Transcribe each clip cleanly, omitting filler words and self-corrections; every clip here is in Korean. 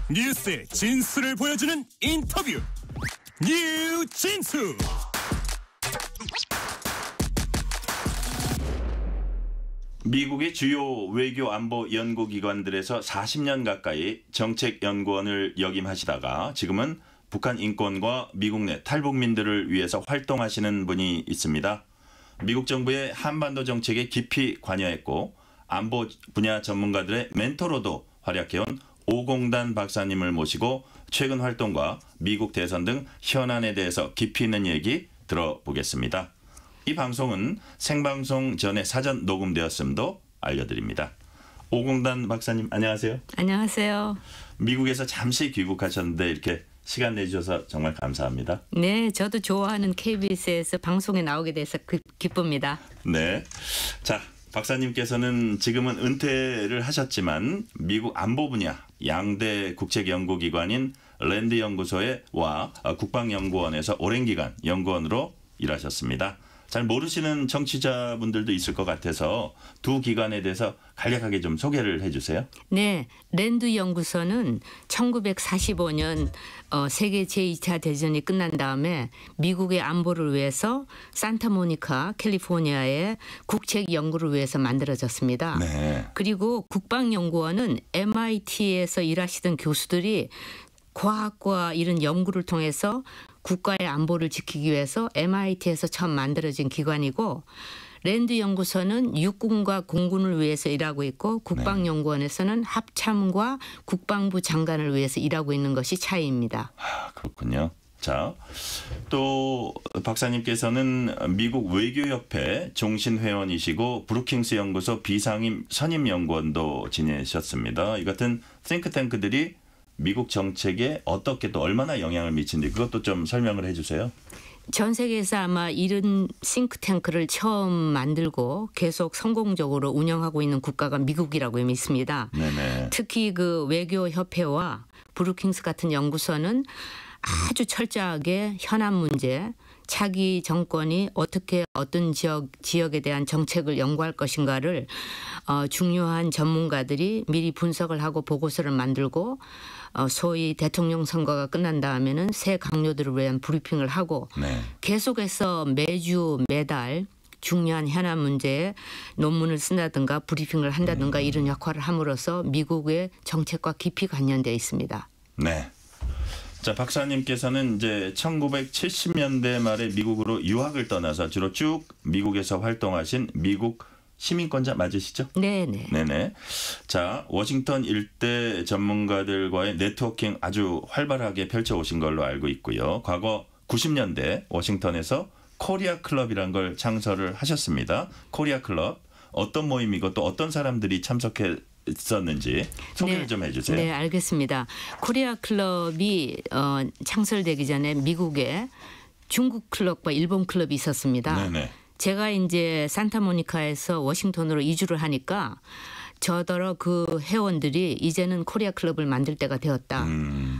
뉴스의 진수를 보여주는 인터뷰 뉴진수. 미국의 주요 외교 안보 연구기관들에서 40년 가까이 정책연구원을 역임하시다가 지금은 북한 인권과 미국 내 탈북민들을 위해서 활동하시는 분이 있습니다. 미국 정부의 한반도 정책에 깊이 관여했고 안보 분야 전문가들의 멘토로도 활약해온 오공단 박사님을 모시고 최근 활동과 미국 대선 등 현안에 대해서 깊이 있는 얘기 들어보겠습니다. 이 방송은 생방송 전에 사전 녹음되었음도 알려드립니다. 오공단 박사님 안녕하세요. 안녕하세요. 미국에서 잠시 귀국하셨는데 이렇게 시간 내주셔서 정말 감사합니다. 네, 저도 좋아하는 KBS에서 방송에 나오게 돼서 기쁩니다. 네, 자 박사님께서는 지금은 은퇴를 하셨지만 미국 안보 분야 양대 국책연구기관인 랜드 연구소와 국방연구원에서 오랜 기간 연구원으로 일하셨습니다. 잘 모르시는 청취자분들도 있을 것 같아서 두 기관에 대해서 간략하게 좀 소개를 해주세요. 네, 랜드 연구소는 1945년 세계 제2차 대전이 끝난 다음에 미국의 안보를 위해서 산타모니카, 캘리포니아의 국책 연구를 위해서 만들어졌습니다. 네. 그리고 국방연구원은 MIT에서 일하시던 교수들이 과학과 이런 연구를 통해서 국가의 안보를 지키기 위해서 MIT에서 처음 만들어진 기관이고, 랜드 연구소는 육군과 공군을 위해서 일하고 있고 국방연구원에서는 합참과 국방부 장관을 위해서 일하고 있는 것이 차이입니다. 아, 그렇군요. 자, 또 박사님께서는 미국 외교협회 종신회원이시고 브루킹스 연구소 비상임 선임연구원도 지내셨습니다. 이 같은 싱크탱크들이 미국 정책에 어떻게 또 얼마나 영향을 미치는지 그것도 좀 설명을 해주세요. 전 세계에서 아마 이런 싱크탱크를 처음 만들고 계속 성공적으로 운영하고 있는 국가가 미국이라고 믿습니다. 네네. 특히 그 외교협회와 브루킹스 같은 연구소는 아주 철저하게 현안 문제, 차기 정권이 어떻게 어떤 지역에 대한 정책을 연구할 것인가를 중요한 전문가들이 미리 분석을 하고 보고서를 만들고 소위 대통령 선거가 끝난 다음에는 새 강요들을 위한 브리핑을 하고 네. 계속해서 매달 중요한 현안 문제에 논문을 쓴다든가 브리핑을 한다든가 이런 역할을 함으로써 미국의 정책과 깊이 관련되어 있습니다. 네. 자, 박사님께서는 이제 1970년대 말에 미국으로 유학을 떠나서 주로 쭉 미국에서 활동하신 미국 시민권자 맞으시죠? 네네. 네네. 자, 워싱턴 일대 전문가들과의 네트워킹 아주 활발하게 펼쳐오신 걸로 알고 있고요. 과거 90년대 워싱턴에서 코리아 클럽이라는 걸 창설을 하셨습니다. 코리아 클럽 어떤 모임이고 또 어떤 사람들이 참석했었는지 소개를 네. 좀 해주세요. 네, 알겠습니다. 코리아 클럽이 창설되기 전에 미국에 중국 클럽과 일본 클럽이 있었습니다. 네네. 제가 이제 산타모니카에서 워싱턴으로 이주를 하니까 저더러 그 회원들이 이제는 코리아 클럽을 만들 때가 되었다.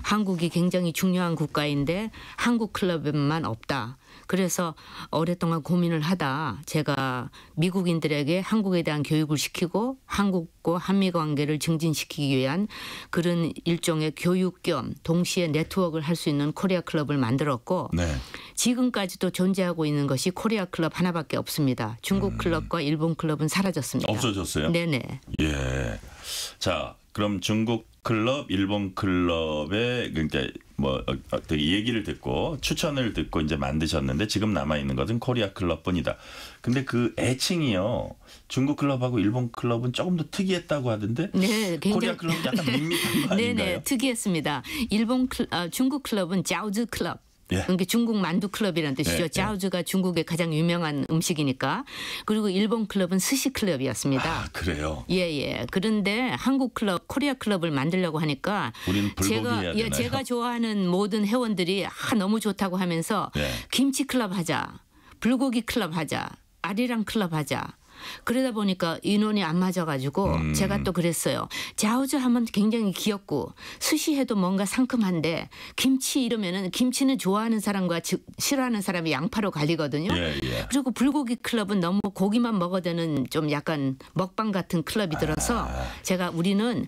한국이 굉장히 중요한 국가인데 한국 클럽에만 없다. 그래서 오랫동안 고민을 하다 제가 미국인들에게 한국에 대한 교육을 시키고 한국과 한미 관계를 증진시키기 위한 그런 일종의 교육 겸 동시에 네트워크를 할 수 있는 코리아 클럽을 만들었고 네. 지금까지도 존재하고 있는 것이 코리아 클럽 하나밖에 없습니다. 중국 클럽과 일본 클럽은 사라졌습니다. 없어졌어요? 네네. 예. 자, 그럼 중국 클럽, 일본 클럽의 그러니까 뭐 되게 얘기를 듣고 추천을 듣고 이제 만드셨는데 지금 남아 있는 것은 코리아 클럽뿐이다. 근데 그 애칭이요. 중국 클럽하고 일본 클럽은 조금 더 특이했다고 하던데. 네, 코리아 클럽은 약간 밋밋한 거 아닌가요? 네네, 특이했습니다. 중국 클럽은 짜오즈 클럽. 예. 그러니까 중국 만두 클럽이라는 뜻이죠. 예, 짜오즈가 중국의 가장 유명한 음식이니까. 그리고 일본 클럽은 스시 클럽이었습니다. 아, 그래요? 예. 그런데 한국 클럽, 코리아 클럽을 만들려고 하니까 우린 불고기 해야 되나요? 제가 좋아하는 모든 회원들이 너무 좋다고 하면서 네. 김치 클럽 하자, 불고기 클럽 하자, 아리랑 클럽 하자. 그러다 보니까 인원이 안 맞아가지고 제가 또 그랬어요. 자우즈 하면 굉장히 귀엽고 스시해도 뭔가 상큼한데 김치 이러면은 김치는 좋아하는 사람과 싫어하는 사람이 양파로 갈리거든요. 예. 그리고 불고기 클럽은 너무 고기만 먹어대는 좀 약간 먹방 같은 클럽이 들어서 제가 우리는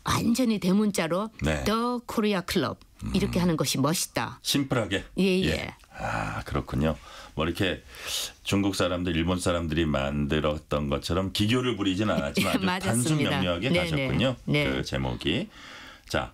완전히 대문자로 네. 더 코리아 클럽 이렇게 하는 것이 멋있다. 심플하게. 예. 아, 그렇군요. 뭐 이렇게 중국 사람들, 일본 사람들이 만들었던 것처럼 기교를 부리진 않았지만 아주 단순 맞았습니다. 명료하게 네네. 가셨군요. 네. 그 제목이. 자,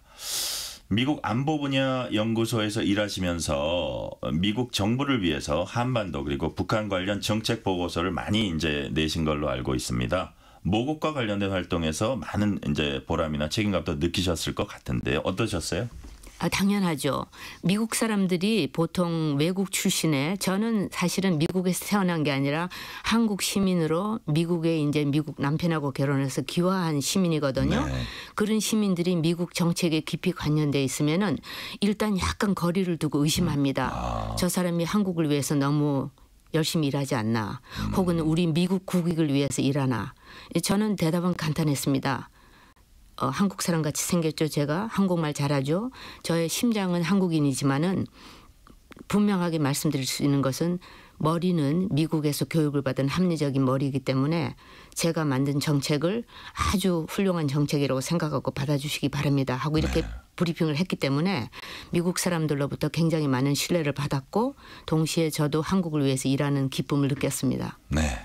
미국 안보 분야 연구소에서 일하시면서 미국 정부를 위해서 한반도 그리고 북한 관련 정책 보고서를 많이 이제 내신 걸로 알고 있습니다. 모국과 관련된 활동에서 많은 이제 보람이나 책임감도 느끼셨을 것 같은데 어떠셨어요? 당연하죠. 미국 사람들이 보통 외국 출신에 저는 사실은 미국에서 태어난 게 아니라 한국 시민으로 미국에 이제 미국 남편하고 결혼해서 귀화한 시민이거든요. 네. 그런 시민들이 미국 정책에 깊이 관련돼 있으면은 일단 약간 거리를 두고 의심합니다. 저 사람이 한국을 위해서 너무 열심히 일하지 않나 혹은 우리 미국 국익을 위해서 일하나. 저는 대답은 간단했습니다. 한국 사람 같이 생겼죠. 제가 한국말 잘하죠. 저의 심장은 한국인이지만은 분명하게 말씀드릴 수 있는 것은 머리는 미국에서 교육을 받은 합리적인 머리이기 때문에 제가 만든 정책을 아주 훌륭한 정책이라고 생각하고 받아주시기 바랍니다 하고 이렇게 브리핑을 했기 때문에 미국 사람들로부터 굉장히 많은 신뢰를 받았고 동시에 저도 한국을 위해서 일하는 기쁨을 느꼈습니다. 네.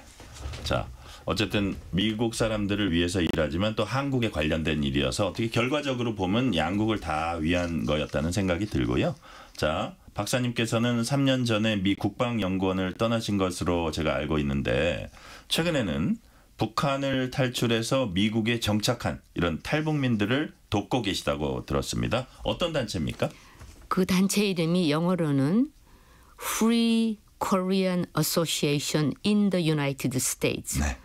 자, 어쨌든 미국 사람들을 위해서 일하지만 또 한국에 관련된 일이어서 어떻게 결과적으로 보면 양국을 다 위한 거였다는 생각이 들고요. 자, 박사님께서는 3년 전에 미 국방연구원을 떠나신 것으로 제가 알고 있는데 최근에는 북한을 탈출해서 미국에 정착한 이런 탈북민들을 돕고 계시다고 들었습니다. 어떤 단체입니까? 그 단체 이름이 영어로는 Free Korean Association in the United States. 네.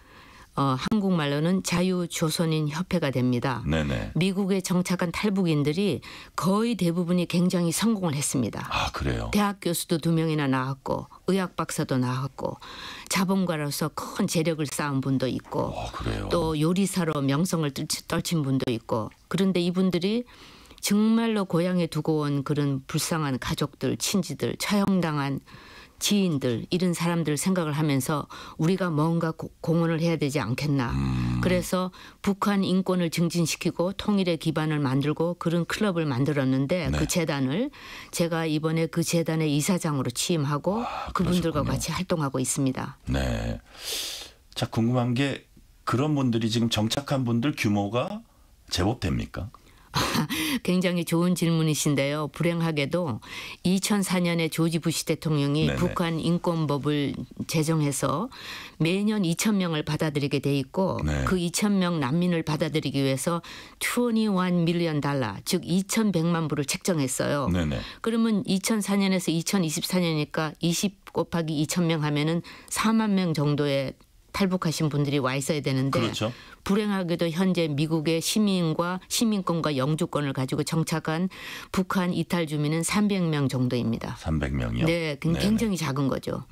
한국말로는 자유조선인 협회가 됩니다. 네네. 미국에 정착한 탈북인들이 거의 대부분이 굉장히 성공을 했습니다. 아, 그래요? 대학 교수도 2명이나 나왔고 의학 박사도 나왔고 자본가로서 큰 재력을 쌓은 분도 있고 그래요? 또 요리사로 명성을 떨친 분도 있고 그런데 이분들이 정말로 고향에 두고 온 그런 불쌍한 가족들, 친지들, 처형당한 지인들 이런 사람들 생각을 하면서 우리가 뭔가 공헌을 해야 되지 않겠나. 그래서 북한 인권을 증진시키고 통일의 기반을 만들고 그런 클럽을 만들었는데 그 재단을 제가 이번에 그 재단의 이사장으로 취임하고 그분들과 그러셨군요. 같이 활동하고 있습니다. 네. 자, 궁금한 게 그런 분들이 지금 정착한 분들 규모가 제법 됩니까? 굉장히 좋은 질문이신데요. 불행하게도 2004년에 조지 부시 대통령이 네네. 북한 인권법을 제정해서 매년 2,000명을 받아들이게 돼 있고 네. 그 2,000명 난민을 받아들이기 위해서 21 밀리언 달러 즉 2,100만 불을 책정했어요. 네네. 그러면 2004년에서 2024년이니까 20 곱하기 2,000명 하면은 4만 명 정도의 탈북하신 분들이 와 있어야 되는데 그렇죠. 불행하게도 현재 미국의 시민과 시민권과 영주권을 가지고 정착한 북한 이탈 주민은 300명 정도입니다. 300명이요? 네, 굉장히 작은 거죠.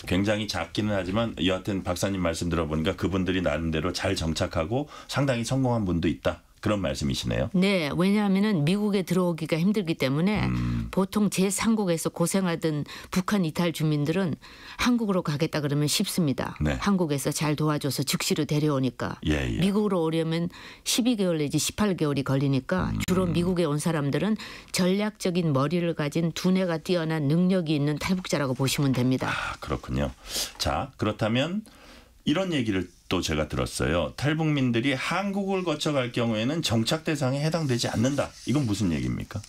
굉장히 작기는 하지만 여하튼 박사님 말씀 들어보니까 그분들이 나름대로 잘 정착하고 상당히 성공한 분도 있다. 그런 말씀이시네요. 네, 왜냐하면은 미국에 들어오기가 힘들기 때문에 보통 제3국에서 고생하던 북한 이탈 주민들은 한국으로 가겠다 그러면 쉽습니다. 네. 한국에서 잘 도와줘서 즉시로 데려오니까. 예. 미국으로 오려면 12개월 내지 18개월이 걸리니까 주로 미국에 온 사람들은 전략적인 머리를 가진 두뇌가 뛰어난 능력이 있는 탈북자라고 보시면 됩니다. 아, 그렇군요. 자, 그렇다면 이런 얘기를 또 제가 들었어요. 탈북민들이 한국을 거쳐갈 경우에는 정착 대상에 해당되지 않는다. 이건 무슨 얘기입니까?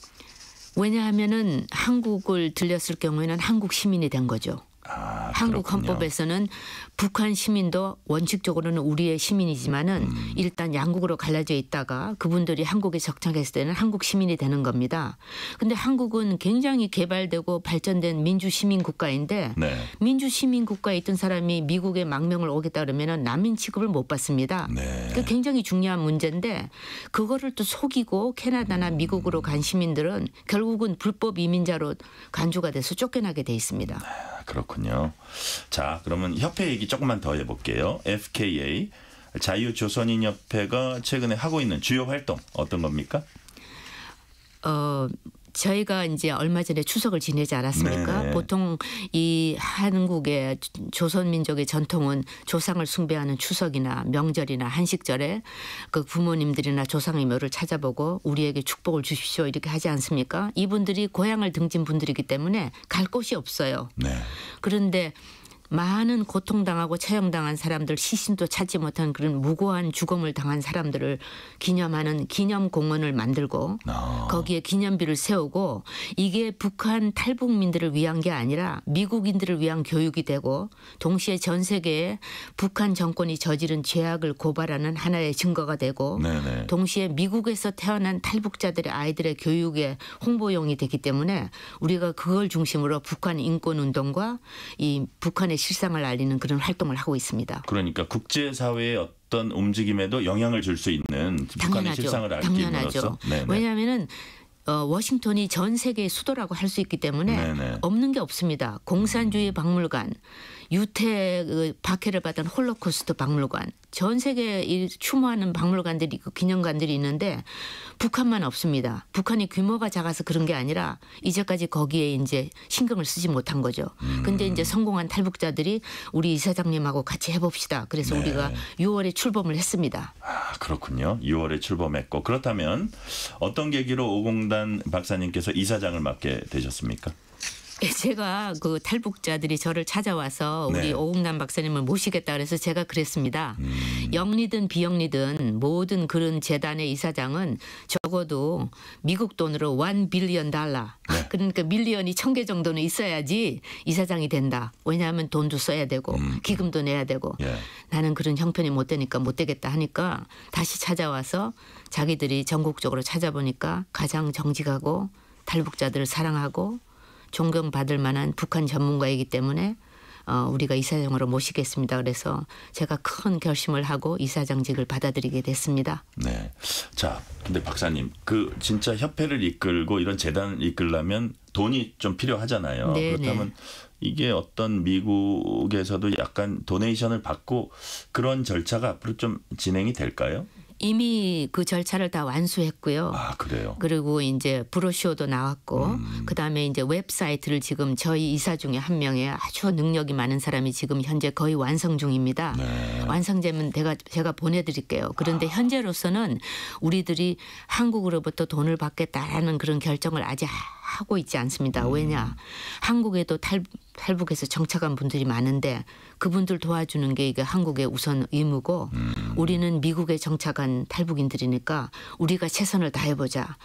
왜냐하면은 한국을 들렸을 경우에는 한국 시민이 된 거죠. 아, 한국 그렇군요. 헌법에서는 북한 시민도 원칙적으로는 우리의 시민이지만은 일단 양국으로 갈라져 있다가 그분들이 한국에 정착했을 때는 한국 시민이 되는 겁니다. 근데 한국은 굉장히 개발되고 발전된 민주 시민 국가인데 네. 민주 시민 국가에 있던 사람이 미국에 망명을 오겠다 그러면은 난민 취급을 못 받습니다. 네. 그 굉장히 중요한 문제인데 그거를 또 속이고 캐나다나 미국으로 간 시민들은 결국은 불법 이민자로 간주가 돼서 쫓겨나게 돼 있습니다. 그렇군요. 자, 그러면 협회 얘기 조금만 더 해볼게요. FKA 자유조선인협회가 최근에 하고 있는 주요 활동 어떤 겁니까? 저희가 이제 얼마 전에 추석을 지내지 않았습니까? 네네. 보통 이 한국의 조선민족의 전통은 조상을 숭배하는 추석이나 명절이나 한식절에 그 부모님들이나 조상의 묘를 찾아보고 우리에게 축복을 주십시오 이렇게 하지 않습니까? 이분들이 고향을 등진 분들이기 때문에 갈 곳이 없어요. 네. 그런데 많은 고통당하고 처형당한 사람들 시신도 찾지 못한 그런 무고한 죽음을 당한 사람들을 기념하는 기념공원을 만들고 거기에 기념비를 세우고 이게 북한 탈북민들을 위한 게 아니라 미국인들을 위한 교육이 되고 동시에 전 세계에 북한 정권이 저지른 죄악을 고발하는 하나의 증거가 되고 네네. 동시에 미국에서 태어난 탈북자들의 아이들의 교육에 홍보용이 되기 때문에 우리가 그걸 중심으로 북한 인권운동과 이 북한의 실상을 알리는 그런 활동을 하고 있습니다. 그러니까 국제사회의 어떤 움직임에도 영향을 줄 수 있는 북한의 실상을 알림으로써. 왜냐하면은 워싱턴이 전 세계의 수도라고 할 수 있기 때문에 네네. 없는 게 없습니다. 공산주의 박물관, 유태 박해를 받은 홀로코스트 박물관, 전 세계에 추모하는 박물관들이 있고 기념관들이 있는데 북한만 없습니다. 북한이 규모가 작아서 그런 게 아니라 이제까지 거기에 이제 신경을 쓰지 못한 거죠. 근데 이제 성공한 탈북자들이 우리 이사장님하고 같이 해봅시다. 그래서 네. 우리가 6월에 출범을 했습니다. 아, 그렇군요. 6월에 출범했고 그렇다면 어떤 계기로 오공단 박사님께서 이사장을 맡게 되셨습니까? 제가 그 탈북자들이 저를 찾아와서 우리 네. 오공남 박사님을 모시겠다 그래서 제가 그랬습니다. 영리든 비영리든 모든 그런 재단의 이사장은 적어도 미국 돈으로 $1 빌리언 네. 그러니까 밀리언이 1,000개 정도는 있어야지 이사장이 된다. 왜냐하면 돈도 써야 되고 기금도 내야 되고 예. 나는 그런 형편이 못 되니까 못 되겠다 하니까 다시 찾아와서 자기들이 전국적으로 찾아보니까 가장 정직하고 탈북자들을 사랑하고 존경받을 만한 북한 전문가이기 때문에 우리가 이사장으로 모시겠습니다. 그래서 제가 큰 결심을 하고 이사장직을 받아들이게 됐습니다. 네. 자, 근데 박사님, 그 진짜 협회를 이끌고 이런 재단을 이끌려면 돈이 좀 필요하잖아요. 네네. 그렇다면 이게 어떤 미국에서도 약간 도네이션을 받고 그런 절차가 앞으로 좀 진행이 될까요? 이미 그 절차를 다 완수했고요. 아, 그래요. 그리고 이제 브로셔도 나왔고 그다음에 이제 웹사이트를 지금 저희 이사 중에 한 명의 아주 능력이 많은 사람이 지금 현재 거의 완성 중입니다. 네. 완성되면 제가 보내드릴게요. 그런데 현재로서는 우리들이 한국으로부터 돈을 받겠다라는 그런 결정을 아직 하고 있지 않습니다. 왜냐? 한국에도 탈북해서 정착한 분들이 많은데 그분들 도와주는 게 이게 한국의 우선 의무고 우리는 미국에 정착한 탈북인들이니까 우리가 최선을 다해보자.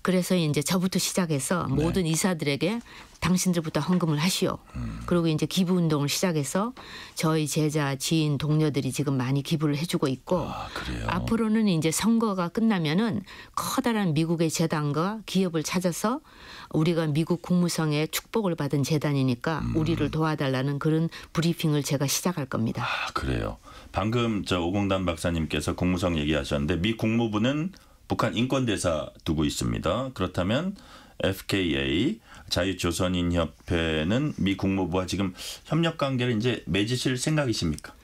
그래서 이제 저부터 시작해서 모든 이사들에게 당신들부터 헌금을 하시오. 그리고 이제 기부 운동을 시작해서 저희 제자, 지인, 동료들이 지금 많이 기부를 해주고 있고 아, 그래요. 앞으로는 이제 선거가 끝나면은 커다란 미국의 재단과 기업을 찾아서 우리가 미국 국무성의 축복을 받은 재단이니까 우리를 도와달라는 그런 브리핑을 제가 시작할 겁니다. 아, 그래요. 방금 저 오공단 박사님께서 국무성 얘기하셨는데 미 국무부는 북한 인권대사 두고 있습니다. 그렇다면 FKA 자유조선인협회는 미 국무부와 지금 협력 관계를 이제 맺으실 생각이십니까?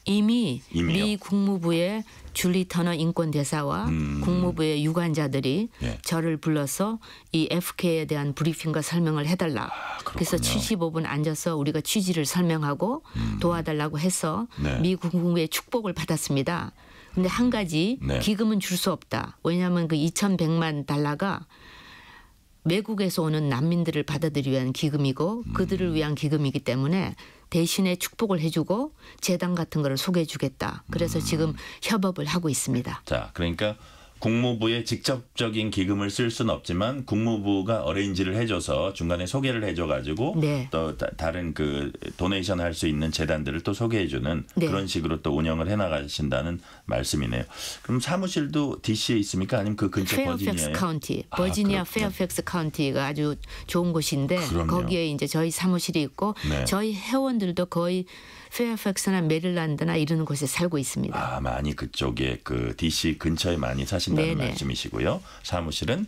이미요? 이미 국무부의 줄리 터너 인권대사와 국무부의 유관자들이 예. 저를 불러서 이 FK에 대한 브리핑과 설명을 해달라. 그래서 75분 앉아서 우리가 취지를 설명하고 도와달라고 해서 네. 미 국무부의 축복을 받았습니다. 근데 한 가지 네. 기금은 줄 수 없다. 왜냐하면 그 2,100만 달러가 외국에서 오는 난민들을 받아들이기 위한 기금이고 그들을 위한 기금이기 때문에 대신에 축복을 해주고 재단 같은 거를 소개해 주겠다. 그래서 지금 협업을 하고 있습니다. 자, 그러니까 국무부에 직접적인 기금을 쓸 수는 없지만 국무부가 어레인지를 해줘서 중간에 소개를 해줘가지고 네. 또 다른 그 도네이션 할 수 있는 재단들을 또 소개해주는 네. 그런 식으로 또 운영을 해나가신다는 말씀이네요. 그럼 사무실도 DC에 있습니까? 아니면 그 근처 페어팩스 버지니아에? 카운티, 버지니아 그렇구나. 페어팩스 카운티가 아주 좋은 곳인데 그럼요. 거기에 이제 저희 사무실이 있고 네. 저희 회원들도 거의 페어팩스나 메릴랜드나 이런 곳에 살고 있습니다. 아, 많이 그쪽에 그 DC 근처에 많이 사신다는 네네. 말씀이시고요. 사무실은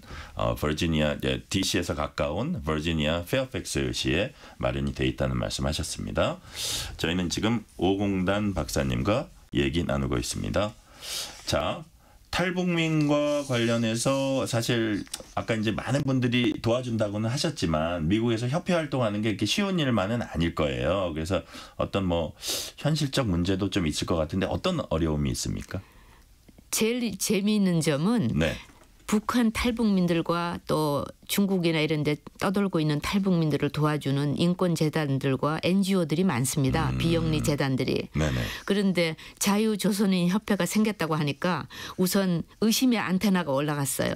버지니아 DC에서 가까운 버지니아 페어팩스시에 마련이 돼 있다는 말씀하셨습니다. 저희는 지금 오공단 박사님과 얘기 나누고 있습니다. 자, 탈북민과 관련해서 사실 아까 이제 많은 분들이 도와준다고는 하셨지만 미국에서 협회 활동하는 게 이렇게 쉬운 일만은 아닐 거예요. 그래서 어떤 뭐 현실적 문제도 좀 있을 것 같은데 어떤 어려움이 있습니까? 제일 재미있는 점은 네. 북한 탈북민들과 또 중국이나 이런 데 떠돌고 있는 탈북민들을 도와주는 인권재단들과 NGO들이 많습니다. 비영리 재단들이. 네네. 그런데 자유조선인 협회가 생겼다고 하니까 우선 의심의 안테나가 올라갔어요.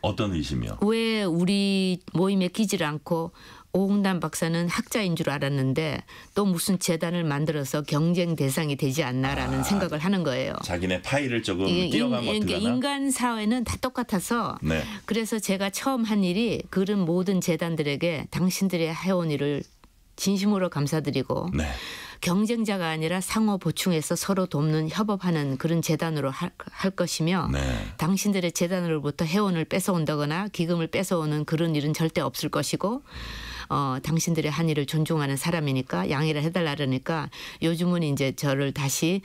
어떤 의심이요? 왜 우리 모임에 끼질 않고 오홍단 박사는 학자인 줄 알았는데 또 무슨 재단을 만들어서 경쟁 대상이 되지 않나라는 생각을 하는 거예요. 자기네 파일을 조금 띄어가면 어떡하나? 인간 사회는 다 똑같아서 네. 그래서 제가 처음 한 일이 그런 모든 재단들에게 당신들의 해온 일을 진심으로 감사드리고 네. 경쟁자가 아니라 상호 보충해서 서로 돕는 협업하는 그런 재단으로 할 것이며 네. 당신들의 재단으로부터 회원을 뺏어온다거나 기금을 뺏어오는 그런 일은 절대 없을 것이고 당신들의 한 일을 존중하는 사람이니까 양해를 해달라 그러니까 요즘은 이제 저를 다시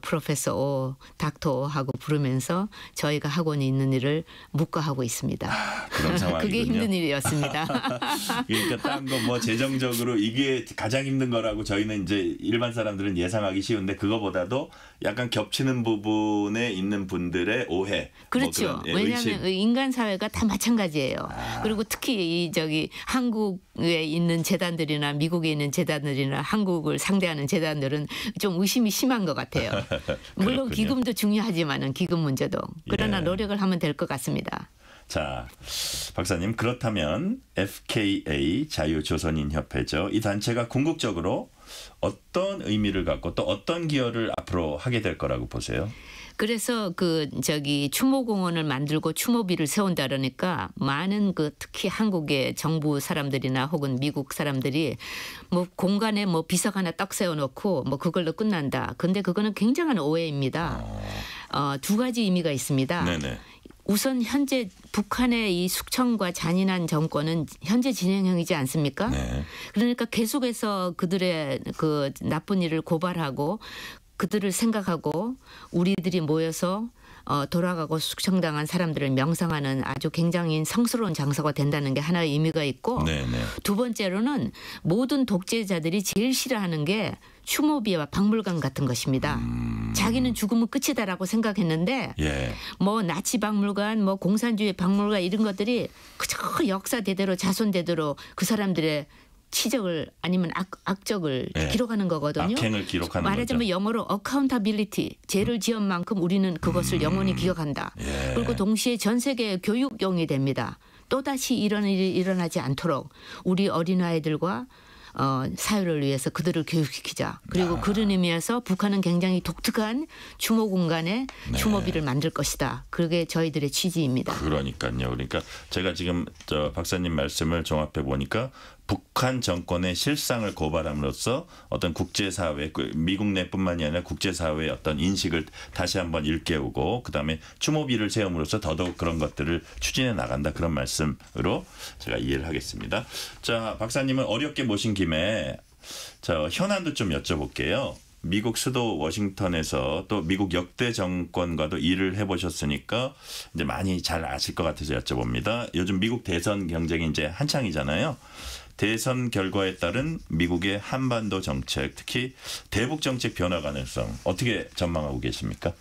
프로페서 오, 닥터 오 하고 부르면서 저희가 학원에 있는 일을 묵과하고 있습니다. 그런 상황이군요. 그게 힘든 일이었습니다. 그러니까 딴 거 뭐 재정적으로 이게 가장 힘든 거라고 저희는 이제 일반 사람들은 예상하기 쉬운데 그거보다도 약간 겹치는 부분에 있는 분들의 오해. 그렇죠. 뭐 그런, 왜냐하면 인간 사회가 다 마찬가지예요. 그리고 특히 이 한국에 있는 재단들이나 미국에 있는 재단들이나 한국을 상대하는 재단들은 좀 의심이 심한 것 같아요. 물론 기금도 중요하지만은 기금 문제도. 그러나 노력을 하면 될 것 같습니다. 자, 박사님 그렇다면 FKA 자유조선인협회죠. 이 단체가 궁극적으로 어떤 의미를 갖고 또 어떤 기여를 앞으로 하게 될 거라고 보세요? 그래서 추모공원을 만들고 추모비를 세운다 그러니까 많은 특히 한국의 정부 사람들이나 혹은 미국 사람들이 뭐 공간에 뭐 비석 하나 딱 세워놓고 뭐 그걸로 끝난다. 근데 그거는 굉장한 오해입니다. 두 가지 의미가 있습니다. 네네. 우선 현재 북한의 이 숙청과 잔인한 정권은 현재 진행형이지 않습니까? 네. 그러니까 계속해서 그들의 그 나쁜 일을 고발하고 그들을 생각하고 우리들이 모여서 돌아가고 숙청당한 사람들을 명상하는 아주 굉장히 성스러운 장소가 된다는 게 하나의 의미가 있고 네네. 두 번째로는 모든 독재자들이 제일 싫어하는 게 추모비와 박물관 같은 것입니다. 자기는 죽으면 끝이다라고 생각했는데 예. 뭐 나치 박물관, 뭐 공산주의 박물관 이런 것들이 그저 역사대대로 자손대대로 그 사람들의 치적을 아니면 악적을 예. 기록하는 거거든요. 악행을 기록하는 말하자면 거죠. 영어로 accountability, 죄를 지은 만큼 우리는 그것을 영원히 기억한다. 예. 그리고 동시에 전 세계 교육용이 됩니다. 또다시 이런 일이 일어나지 않도록 우리 어린아이들과 사회를 위해서 그들을 교육시키자. 그리고 그런 의미에서 북한은 굉장히 독특한 추모 공간에 추모비를 만들 것이다. 그게 저희들의 취지입니다. 그러니까요. 그러니까 제가 지금 박사님 말씀을 종합해 보니까 북한 정권의 실상을 고발함으로써 어떤 국제사회, 미국 내뿐만이 아니라 국제사회의 어떤 인식을 다시 한번 일깨우고 그다음에 추모비를 세움으로써 더더욱 그런 것들을 추진해 나간다. 그런 말씀으로 제가 이해를 하겠습니다. 자, 박사님은 어렵게 모신 김에 현안도 좀 여쭤볼게요. 미국 수도 워싱턴에서 또 미국 역대 정권과도 일을 해보셨으니까 이제 많이 잘 아실 것 같아서 여쭤봅니다. 요즘 미국 대선 경쟁이 이제 한창이잖아요. 대선 결과에 따른 미국의 한반도 정책, 특히 대북 정책 변화 가능성 어떻게 전망하고 계십니까?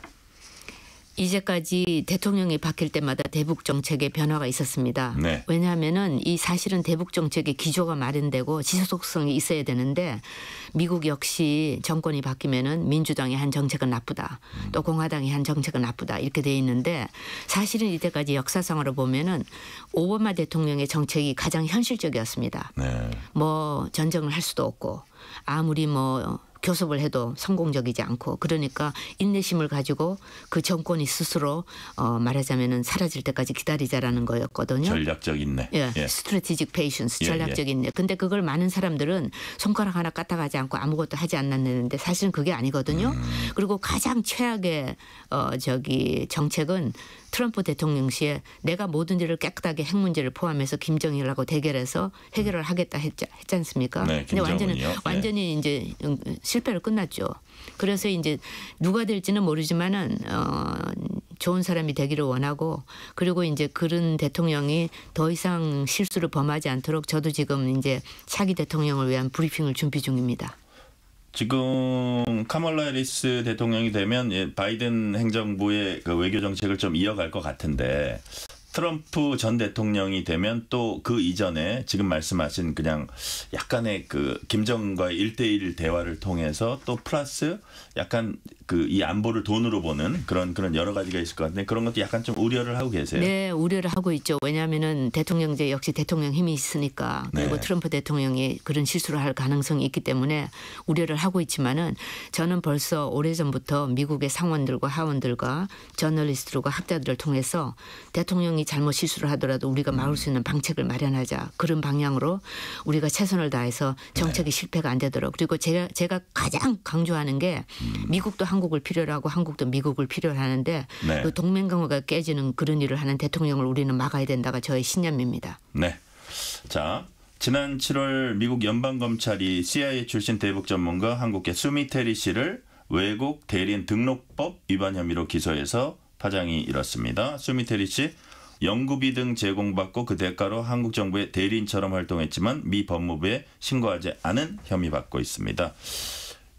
이제까지 대통령이 바뀔 때마다 대북 정책에 변화가 있었습니다. 네. 왜냐하면은 이 사실은 대북 정책의 기조가 마련되고 지속성이 있어야 되는데 미국 역시 정권이 바뀌면은 민주당이 한 정책은 나쁘다. 또 공화당이 한 정책은 나쁘다. 이렇게 돼 있는데 사실은 이때까지 역사상으로 보면은 오바마 대통령의 정책이 가장 현실적이었습니다. 네. 뭐 전쟁을 할 수도 없고 아무리 뭐 교섭을 해도 성공적이지 않고 그러니까 인내심을 가지고 그 정권이 스스로 말하자면은 사라질 때까지 기다리자라는 거였거든요. 전략적 인내. 예, strategic patience, 예, 전략적 인내. 근데 그걸 많은 사람들은 손가락 하나 까딱하지 않고 아무것도 하지 않았는데 사실은 그게 아니거든요. 그리고 가장 최악의 정책은 트럼프 대통령 시에 내가 모든 일을 깨끗하게 핵 문제를 포함해서 김정일하고 대결해서 해결을 하겠다 했지 않습니까? 네, 근데 완전히 이제 실패로 끝났죠. 그래서 이제 누가 될지는 모르지만은 좋은 사람이 되기를 원하고 그리고 이제 그런 대통령이 더 이상 실수를 범하지 않도록 저도 지금 이제 차기 대통령을 위한 브리핑을 준비 중입니다. 지금 카멀라 해리스 대통령이 되면 바이든 행정부의 그 외교 정책을 좀 이어갈 것 같은데 트럼프 전 대통령이 되면 또 그 이전에 지금 말씀하신 그냥 약간의 그 김정은과의 1대1 대화를 통해서 또 플러스 약간 그 이 안보를 돈으로 보는 그런 여러 가지가 있을 것 같은데 그런 것도 약간 좀 우려를 하고 계세요? 네, 우려를 하고 있죠. 왜냐하면은 대통령제 역시 대통령 힘이 있으니까 그리고 네. 트럼프 대통령이 그런 실수를 할 가능성이 있기 때문에 우려를 하고 있지만은 저는 벌써 오래전부터 미국의 상원들과 하원들과 저널리스트들과 학자들을 통해서 대통령이 잘못 실수를 하더라도 우리가 막을 수 있는 방책을 마련하자. 그런 방향으로 우리가 최선을 다해서 정책이 실패가 안 되도록. 그리고 제가 가장 강조하는 게 미국도 한국을 필요로 하고 한국도 미국을 필요로 하는데 네. 그 동맹강화가 깨지는 그런 일을 하는 대통령을 우리는 막아야 된다가 저의 신념입니다. 네. 자, 지난 7월 미국 연방검찰이 CIA 출신 대북 전문가 한국계 수미 테리 씨를 외국 대리인 등록법 위반 혐의로 기소해서 파장이 일었습니다. 수미 테리 씨 연구비 등 제공받고 그 대가로 한국 정부의 대리인처럼 활동했지만 미 법무부에 신고하지 않은 혐의 받고 있습니다.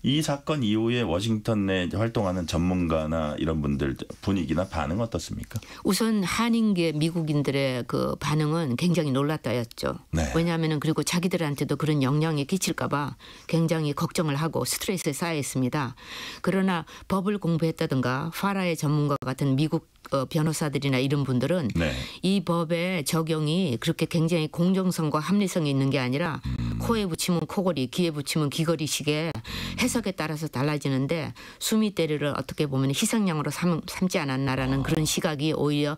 이 사건 이후에 워싱턴 내 활동하는 전문가나 이런 분들 분위기나 반응 어떻습니까? 우선 한인계 미국인들의 그 반응은 굉장히 놀랐다였죠. 네. 왜냐하면은 그리고 자기들한테도 그런 영향이 끼칠까 봐 굉장히 걱정을 하고 스트레스에 쌓여 있습니다. 그러나 법을 공부했다든가 파라의 전문가 같은 미국 변호사들이나 이런 분들은 네. 이 법의 적용이 그렇게 굉장히 공정성과 합리성이 있는 게 아니라 코에 붙이면 코걸이, 귀에 붙이면 귀걸이식의 해석에 따라서 달라지는데 수미 때리를 어떻게 보면 희생양으로 삼지 않았나라는 그런 시각이 오히려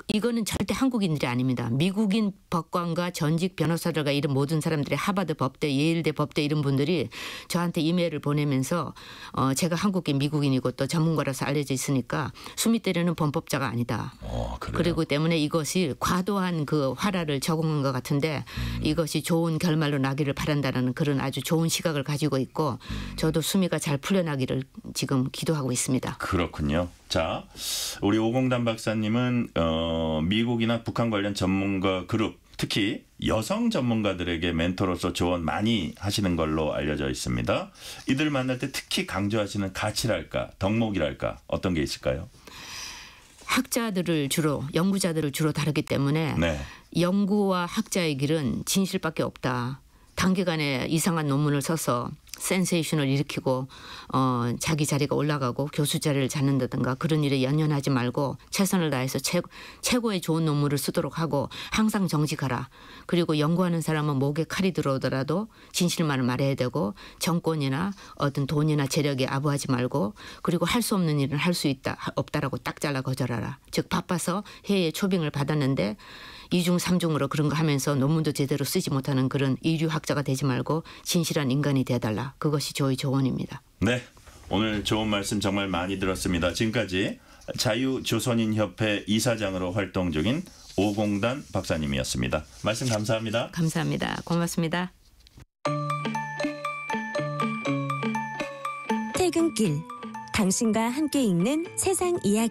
이거는 절대 한국인들이 아닙니다. 미국인 법관과 전직 변호사들과 이런 모든 사람들이 하버드 법대, 예일대 법대 이런 분들이 저한테 이메일을 보내면서 제가 한국인 미국인이고 또 전문가라서 알려져 있으니까 수미 때리는 범법자가 아니다. 그리고 때문에 이것이 과도한 그 화라를 적응한 것 같은데 이것이 좋은 결말로 나기를 바란다는 그런 아주 좋은 시각을 가지고 있고 저도 수미가 잘 풀려나기를 지금 기도하고 있습니다. 그렇군요. 자, 우리 오공단 박사님은 미국이나 북한 관련 전문가 그룹 특히 여성 전문가들에게 멘토로서 조언 많이 하시는 걸로 알려져 있습니다. 이들 만날 때 특히 강조하시는 가치랄까 덕목이랄까 어떤 게 있을까요? 학자들을 주로 연구자들을 주로 다루기 때문에 네. 연구와 학자의 길은 진실밖에 없다. 단기간에 이상한 논문을 써서 센세이션을 일으키고 자기 자리가 올라가고 교수 자리를 잡는다든가 그런 일에 연연하지 말고 최선을 다해서 최고의 좋은 논문을 쓰도록 하고 항상 정직하라. 그리고 연구하는 사람은 목에 칼이 들어오더라도 진실만을 말해야 되고 정권이나 어떤 돈이나 재력에 아부하지 말고 그리고 할 수 없는 일은 할 수 있다 없다라고 딱 잘라 거절하라. 즉 바빠서 해외에 초빙을 받았는데 2중 3중으로 그런 거 하면서 논문도 제대로 쓰지 못하는 그런 이류 학자가 되지 말고 진실한 인간이 되어달라. 그것이 저의 조언입니다. 네, 오늘 좋은 말씀 정말 많이 들었습니다. 지금까지 자유조선인협회 이사장으로 활동 중인 오공단 박사님이었습니다. 말씀 감사합니다. 감사합니다. 고맙습니다. 퇴근길, 당신과 함께 읽는 세상 이야기.